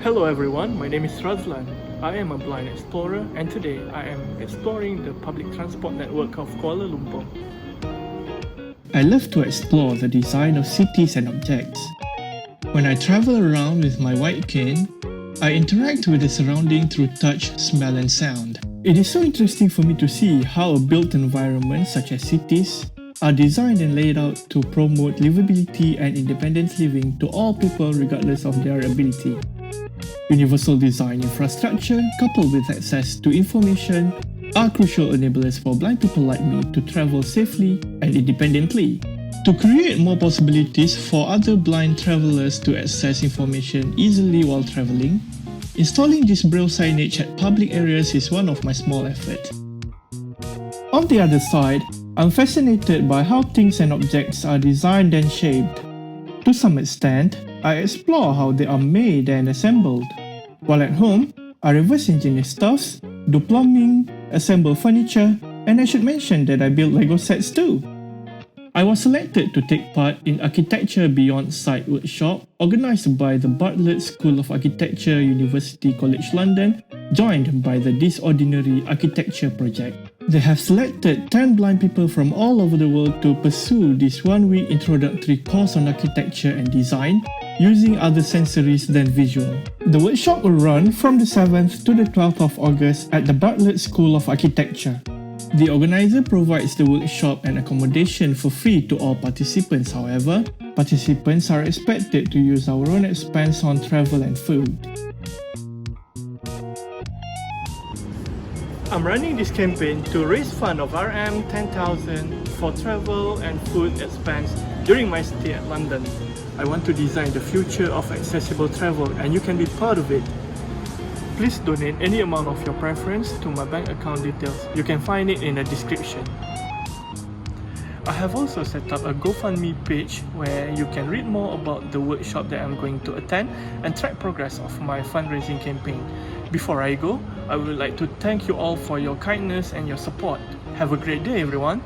Hello everyone, my name is Razlan. I am a blind explorer and today I am exploring the public transport network of Kuala Lumpur. I love to explore the design of cities and objects. When I travel around with my white cane, I interact with the surrounding through touch, smell and sound. It is so interesting for me to see how a built environment such as cities are designed and laid out to promote livability and independent living to all people regardless of their ability. Universal design infrastructure coupled with access to information are crucial enablers for blind people like me to travel safely and independently. To create more possibilities for other blind travelers to access information easily while traveling, installing this braille signage at public areas is one of my small efforts. On the other side, I'm fascinated by how things and objects are designed and shaped. To some extent, I explore how they are made and assembled. While at home, I reverse engineer stuffs, do plumbing, assemble furniture, and I should mention that I build Lego sets too. I was selected to take part in Architecture Beyond Site workshop organised by the Bartlet School of Architecture, University College London, joined by the DisOrdinary Architecture Project. They have selected 10 blind people from all over the world to pursue this one-week introductory course on architecture and design using other sensories than visual. The workshop will run from the 7th to the 12th of August at the Bartlet School of Architecture. The organizer provides the workshop and accommodation for free to all participants. However, participants are expected to use our own expense on travel and food. I'm running this campaign to raise fund of RM10,000 for travel and food expense during my stay at London. I want to design the future of accessible travel and you can be part of it. Please donate any amount of your preference to my bank account details. You can find it in the description. I have also set up a GoFundMe page where you can read more about the workshop that I'm going to attend and track progress of my fundraising campaign. Before I go, I would like to thank you all for your kindness and your support. Have a great day everyone!